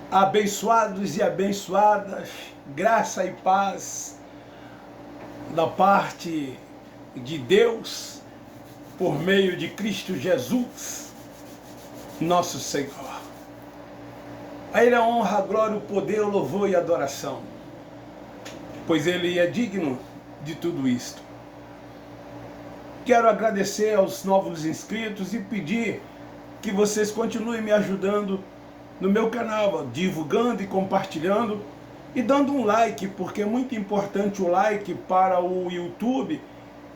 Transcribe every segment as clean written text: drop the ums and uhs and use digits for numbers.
Abençoados e abençoadas, graça e paz da parte de Deus, por meio de Cristo Jesus, nosso Senhor. A Ele a honra, a glória, o poder, o louvor e a adoração, pois Ele é digno de tudo isto. Quero agradecer aos novos inscritos e pedir que vocês continuem me ajudando no meu canal, divulgando e compartilhando e dando um like, porque é muito importante o like para o YouTube,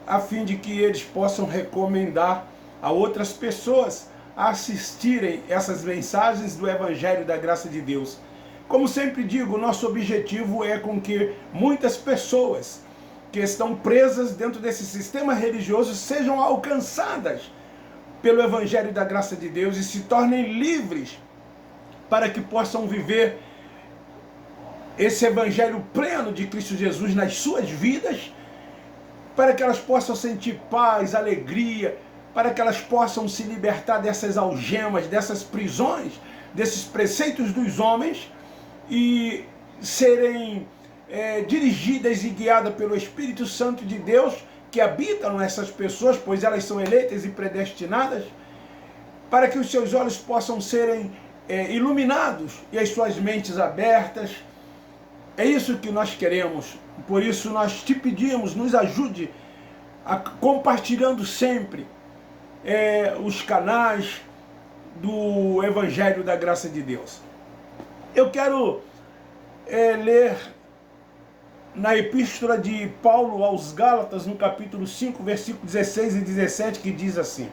a fim de que eles possam recomendar a outras pessoas a assistirem essas mensagens do Evangelho da Graça de Deus. Como sempre digo, nosso objetivo é com que muitas pessoas que estão presas dentro desse sistema religioso sejam alcançadas pelo Evangelho da Graça de Deus e se tornem livres para que possam viver esse Evangelho pleno de Cristo Jesus nas suas vidas, para que elas possam sentir paz, alegria, para que elas possam se libertar dessas algemas, dessas prisões, desses preceitos dos homens e serem dirigidas e guiadas pelo Espírito Santo de Deus, que habita nessas pessoas, pois elas são eleitas e predestinadas, para que os seus olhos possam serem iluminados e as suas mentes abertas. É isso que nós queremos. Por isso nós te pedimos, nos ajude compartilhando sempre os canais do Evangelho da Graça de Deus. Eu quero ler na Epístola de Paulo aos Gálatas, no capítulo 5, versículos 16 e 17, que diz assim: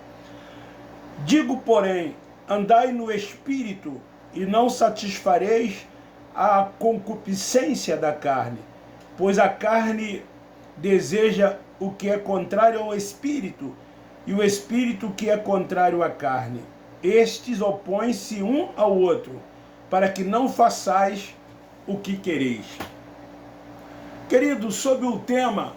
digo, porém, andai no Espírito, e não satisfareis a concupiscência da carne, pois a carne deseja o que é contrário ao Espírito, e o Espírito o que é contrário à carne. Estes opõem-se um ao outro, para que não façais o que quereis. Queridos, sobre o tema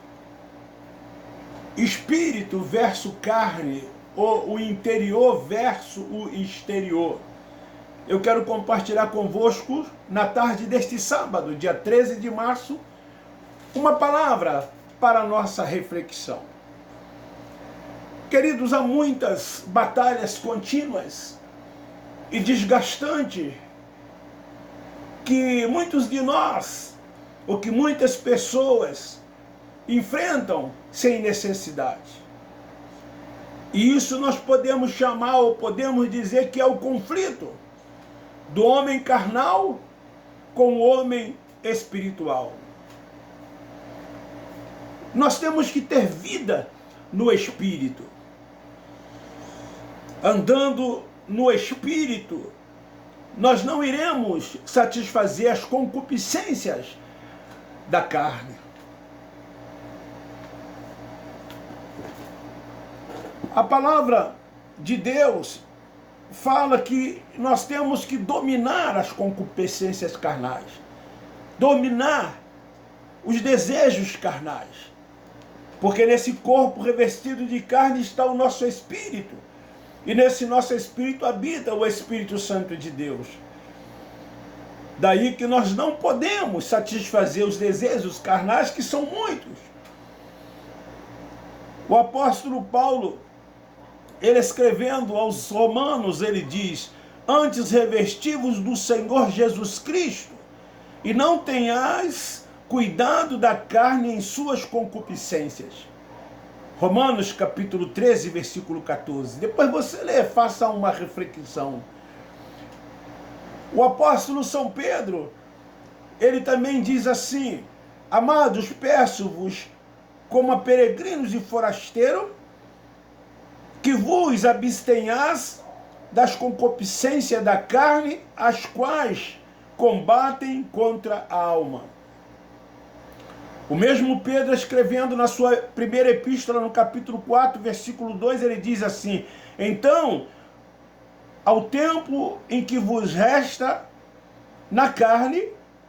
Espírito versus carne, ou o interior versus o exterior, eu quero compartilhar convosco, na tarde deste sábado, dia 13 de março, uma palavra para a nossa reflexão. Queridos, há muitas batalhas contínuas e desgastantes que muitos de nós, ou que muitas pessoas enfrentam sem necessidade. E isso nós podemos chamar, ou podemos dizer que é o conflito do homem carnal com o homem espiritual. Nós temos que ter vida no Espírito. Andando no Espírito, nós não iremos satisfazer as concupiscências da carne. A palavra de Deus fala que nós temos que dominar as concupiscências carnais, dominar os desejos carnais, porque nesse corpo revestido de carne está o nosso espírito, e nesse nosso espírito habita o Espírito Santo de Deus. Daí que nós não podemos satisfazer os desejos carnais, que são muitos. O apóstolo Paulo, ele escrevendo aos Romanos, ele diz: antes revestivos do Senhor Jesus Cristo, e não tenhais cuidado da carne em suas concupiscências. Romanos capítulo 13, versículo 14. Depois você lê, faça uma reflexão. O apóstolo São Pedro, ele também diz assim: amados, peço-vos, como a peregrinos e forasteiros, que vos abstenhais das concupiscências da carne, as quais combatem contra a alma. O mesmo Pedro, escrevendo na sua primeira epístola, no capítulo 4, versículo 2, ele diz assim: então, ao tempo em que vos resta na carne,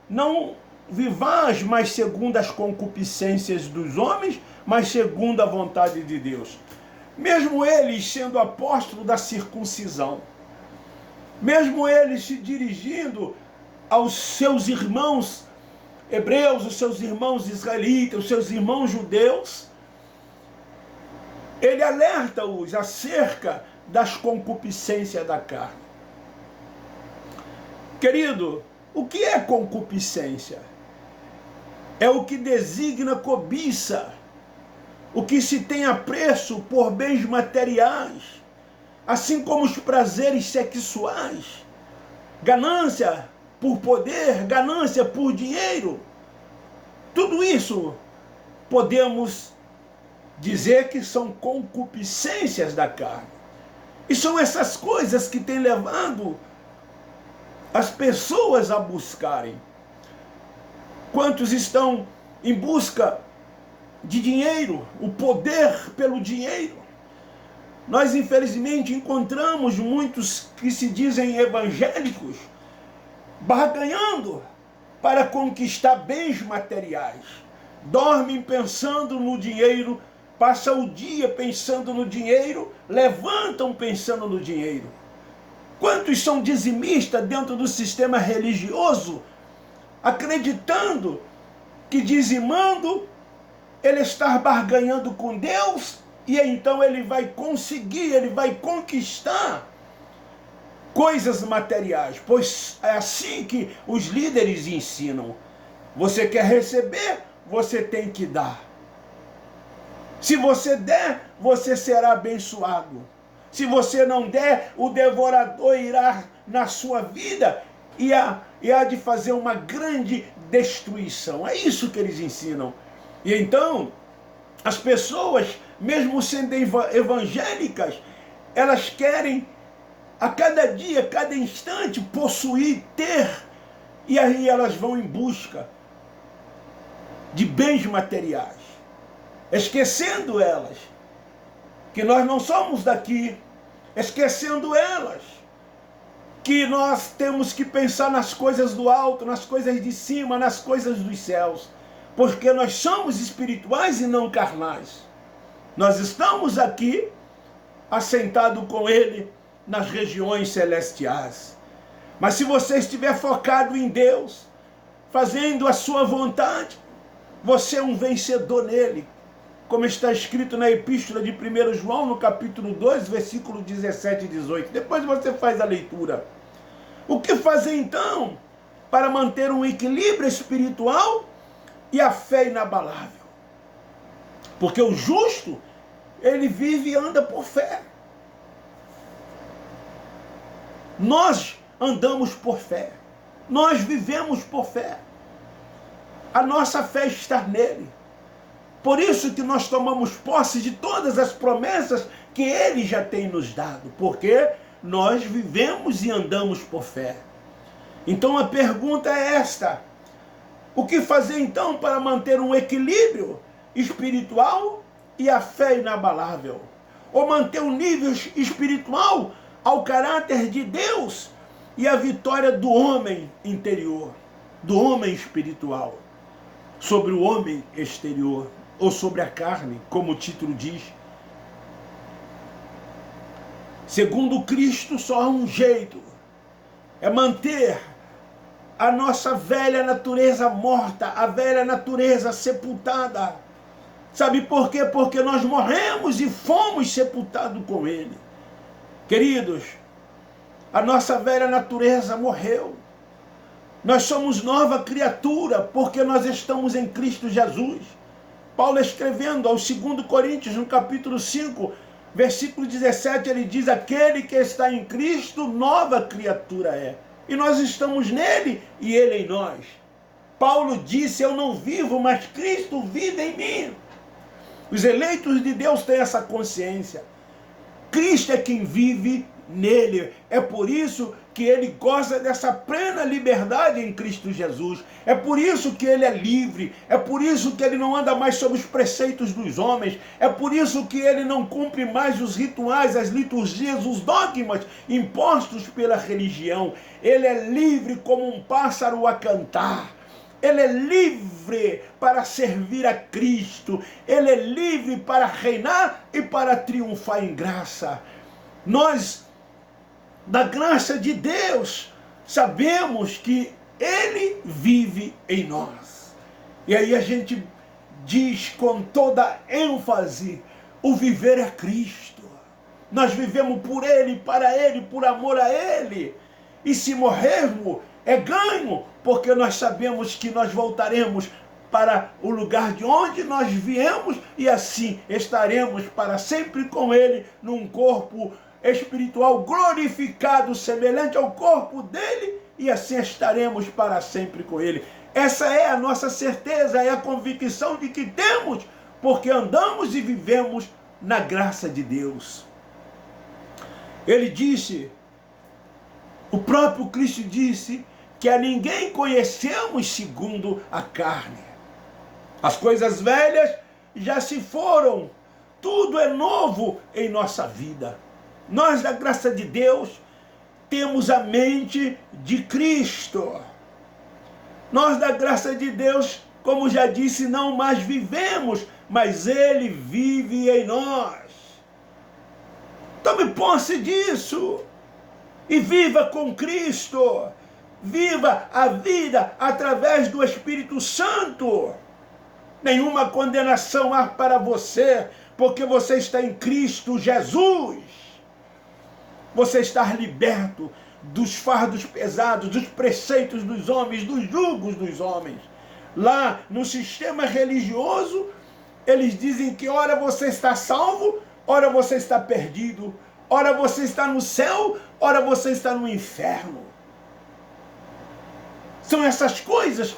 não vivais mais segundo as concupiscências dos homens, mas segundo a vontade de Deus. Mesmo eles sendo apóstolos da circuncisão, mesmo eles se dirigindo aos seus irmãos hebreus, os seus irmãos israelitas, os seus irmãos judeus, ele alerta-os acerca das concupiscências da carne. Querido, o que é concupiscência? É o que designa cobiça, o que se tem apreço por bens materiais, assim como os prazeres sexuais, ganância por poder, ganância por dinheiro. Tudo isso podemos dizer que são concupiscências da carne. E são essas coisas que têm levado as pessoas a buscarem. Quantos estão em busca de dinheiro, o poder pelo dinheiro? Nós, infelizmente, encontramos muitos que se dizem evangélicos barganhando para conquistar bens materiais. Dormem pensando no dinheiro, passam o dia pensando no dinheiro, levantam pensando no dinheiro. Quantos são dizimistas dentro do sistema religioso, acreditando que dizimando ele está barganhando com Deus e então ele vai conseguir, ele vai conquistar coisas materiais, pois é assim que os líderes ensinam. Você quer receber, você tem que dar. Se você der, você será abençoado. Se você não der, o devorador irá na sua vida e há de fazer uma grande destruição. É isso que eles ensinam. E então, as pessoas, mesmo sendo evangélicas, elas querem a cada dia, cada instante, possuir, ter, e aí elas vão em busca de bens materiais, esquecendo elas que nós não somos daqui, esquecendo elas que nós temos que pensar nas coisas do alto, nas coisas de cima, nas coisas dos céus, porque nós somos espirituais e não carnais. Nós estamos aqui assentados com Ele nas regiões celestiais. Mas se você estiver focado em Deus, fazendo a sua vontade, você é um vencedor nele. Como está escrito na epístola de 1 João, no capítulo 2, versículo 17 e 18. Depois você faz a leitura. O que fazer então para manter um equilíbrio espiritual e a fé inabalável? Porque o justo, ele vive e anda por fé. Nós andamos por fé. Nós vivemos por fé. A nossa fé está nele. Por isso que nós tomamos posse de todas as promessas que Ele já tem nos dado, porque nós vivemos e andamos por fé. Então a pergunta é esta: o que fazer então para manter um equilíbrio espiritual e a fé inabalável? Ou manter um nível espiritual ao caráter de Deus e a vitória do homem interior, do homem espiritual, sobre o homem exterior, ou sobre a carne, como o título diz. Segundo Cristo, só há um jeito: é manter a nossa velha natureza morta, a velha natureza sepultada. Sabe por quê? Porque nós morremos e fomos sepultados com Ele. Queridos, a nossa velha natureza morreu. Nós somos nova criatura porque nós estamos em Cristo Jesus. Paulo, escrevendo aos 2 Coríntios, no capítulo 5, versículo 17, ele diz: aquele que está em Cristo, nova criatura é. E nós estamos nele e ele em nós. Paulo disse: eu não vivo, mas Cristo vive em mim. Os eleitos de Deus têm essa consciência. Cristo é quem vive nele. É por isso que ele goza dessa plena liberdade em Cristo Jesus. É por isso que ele é livre. É por isso que ele não anda mais sob os preceitos dos homens. É por isso que ele não cumpre mais os rituais, as liturgias, os dogmas impostos pela religião. Ele é livre como um pássaro a cantar. Ele é livre para servir a Cristo. Ele é livre para reinar e para triunfar em graça. Nós, da graça de Deus, sabemos que Ele vive em nós. E aí a gente diz com toda ênfase, o viver é Cristo. Nós vivemos por Ele, para Ele, por amor a Ele. E se morrermos, é ganho, porque nós sabemos que nós voltaremos para o lugar de onde nós viemos e assim estaremos para sempre com Ele num corpo espiritual glorificado, semelhante ao corpo dele, e assim estaremos para sempre com Ele. Essa é a nossa certeza, é a convicção de que temos, porque andamos e vivemos na graça de Deus. Ele disse, o próprio Cristo disse, que a ninguém conhecemos segundo a carne. As coisas velhas já se foram, tudo é novo em nossa vida. Nós, da graça de Deus, temos a mente de Cristo. Nós, da graça de Deus, como já disse, não mais vivemos, mas Ele vive em nós. Tome posse disso e viva com Cristo. Viva a vida através do Espírito Santo. Nenhuma condenação há para você, porque você está em Cristo Jesus. Você está liberto dos fardos pesados, dos preceitos dos homens, dos julgos dos homens. Lá no sistema religioso, eles dizem que ora você está salvo, ora você está perdido, ora você está no céu, ora você está no inferno. São essas coisas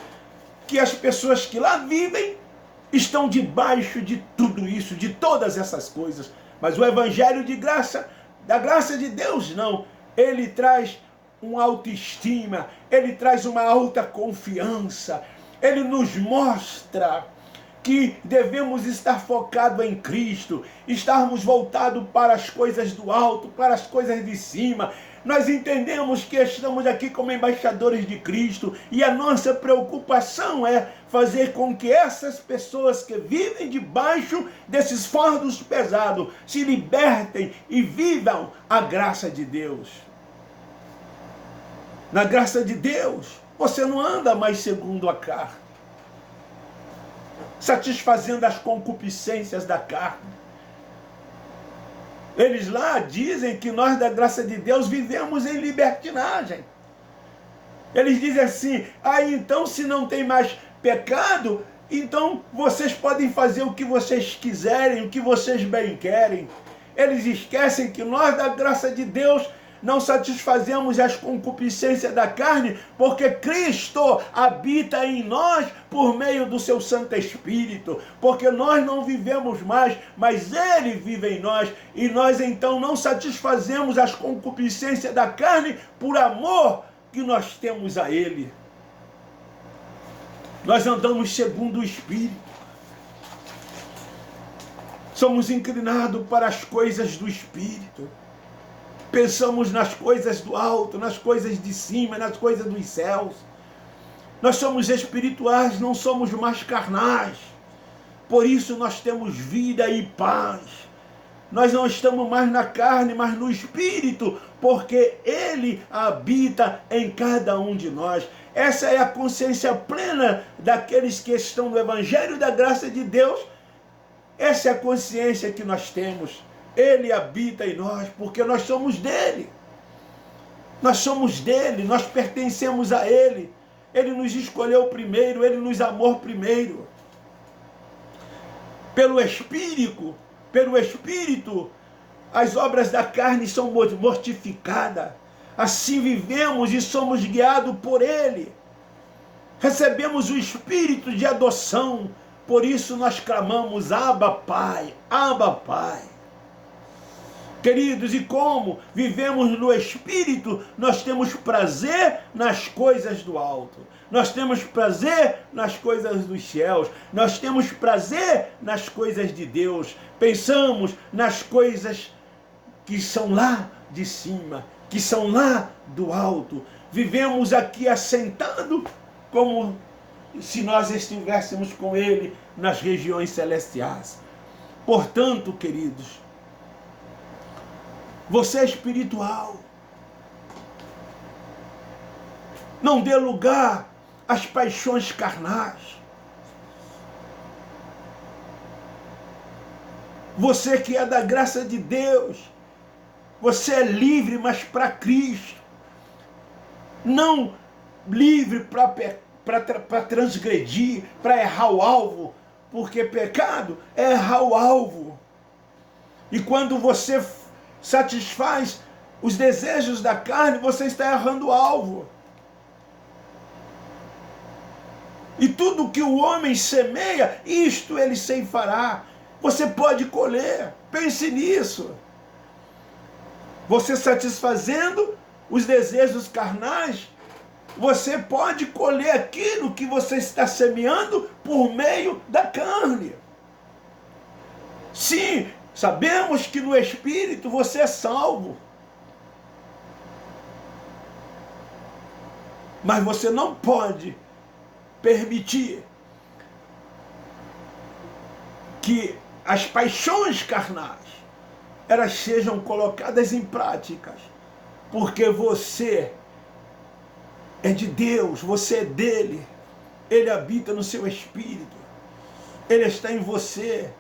que as pessoas que lá vivem estão debaixo de tudo isso, de todas essas coisas. Mas o evangelho de graça, da graça de Deus, não. Ele traz uma autoestima, ele traz uma alta confiança. Ele nos mostra que devemos estar focados em Cristo, estarmos voltados para as coisas do alto, para as coisas de cima. Nós entendemos que estamos aqui como embaixadores de Cristo e a nossa preocupação é fazer com que essas pessoas que vivem debaixo desses fardos pesados se libertem e vivam a graça de Deus. Na graça de Deus, você não anda mais segundo a carne, satisfazendo as concupiscências da carne. Eles lá dizem que nós, da graça de Deus, vivemos em libertinagem. Eles dizem assim, então se não tem mais pecado, então vocês podem fazer o que vocês quiserem, o que vocês bem querem. Eles esquecem que nós, da graça de Deus, não satisfazemos as concupiscências da carne, porque Cristo habita em nós por meio do seu Santo Espírito, porque nós não vivemos mais, mas Ele vive em nós, e nós então não satisfazemos as concupiscências da carne por amor que nós temos a Ele. Nós andamos segundo o Espírito, somos inclinados para as coisas do Espírito. Pensamos nas coisas do alto, nas coisas de cima, nas coisas dos céus. Nós somos espirituais, não somos mais carnais. Por isso nós temos vida e paz. Nós não estamos mais na carne, mas no Espírito, porque Ele habita em cada um de nós. Essa é a consciência plena daqueles que estão no Evangelho da graça de Deus. Essa é a consciência que nós temos. Ele habita em nós, porque nós somos dele. Nós somos dele, nós pertencemos a ele. Ele nos escolheu primeiro, ele nos amou primeiro. Pelo Espírito, as obras da carne são mortificadas. Assim vivemos e somos guiados por ele. Recebemos o Espírito de adoção, por isso nós clamamos, Abba, Pai, Abba, Pai. Queridos, e como vivemos no Espírito, nós temos prazer nas coisas do alto. Nós temos prazer nas coisas dos céus. Nós temos prazer nas coisas de Deus. Pensamos nas coisas que são lá de cima, que são lá do alto. Vivemos aqui assentado como se nós estivéssemos com Ele nas regiões celestiais. Portanto, queridos, você é espiritual. Não dê lugar às paixões carnais. Você que é da graça de Deus, você é livre, mas para Cristo. Não livre para transgredir, para errar o alvo, porque pecado é errar o alvo. E quando você satisfaz os desejos da carne, você está errando o alvo. E tudo que o homem semeia, isto ele ceifará. Você pode colher, pense nisso. Você satisfazendo os desejos carnais, você pode colher aquilo que você está semeando por meio da carne. Sim, sabemos que no Espírito você é salvo. Mas você não pode permitir que as paixões carnais elas sejam colocadas em práticas, porque você é de Deus, você é dele, ele habita no seu espírito, ele está em você,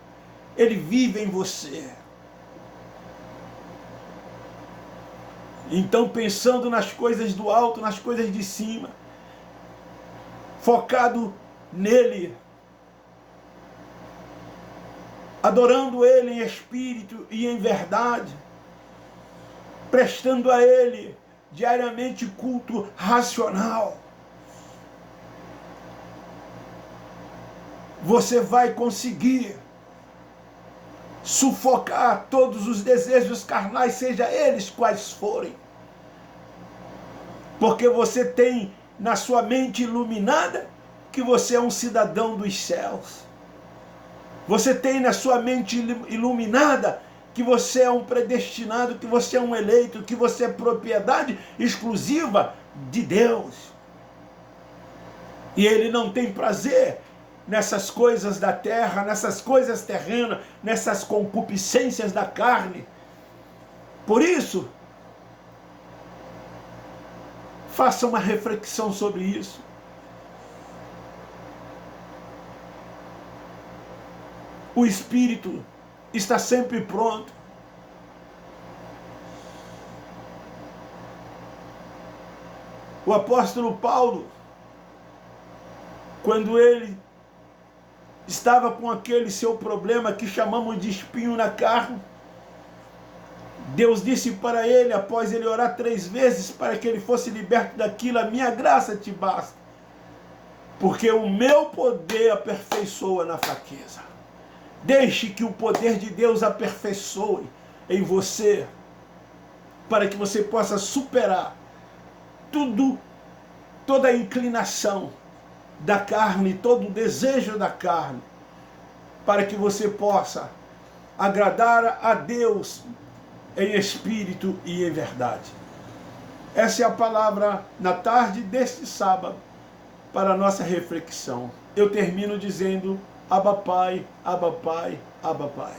ele vive em você. Então, pensando nas coisas do alto, nas coisas de cima, focado nele, adorando ele em espírito e em verdade, prestando a ele diariamente culto racional, você vai conseguir sufocar todos os desejos carnais, seja eles quais forem, porque você tem na sua mente iluminada que você é um cidadão dos céus. Você tem na sua mente iluminada que você é um predestinado, que você é um eleito, que você é propriedade exclusiva de Deus. E ele não tem prazer nessas coisas da terra, nessas coisas terrenas, nessas concupiscências da carne. Por isso, faça uma reflexão sobre isso. O Espírito está sempre pronto. O apóstolo Paulo, quando ele estava com aquele seu problema que chamamos de espinho na carne, Deus disse para ele, após ele orar 3 vezes para que ele fosse liberto daquilo: a minha graça te basta, porque o meu poder aperfeiçoa na fraqueza. Deixe que o poder de Deus aperfeiçoe em você, para que você possa superar toda a inclinação da carne, todo o desejo da carne, para que você possa agradar a Deus em espírito e em verdade. Essa é a palavra na tarde deste sábado para a nossa reflexão. Eu termino dizendo: Abba Pai, Abba Pai, Abba Pai.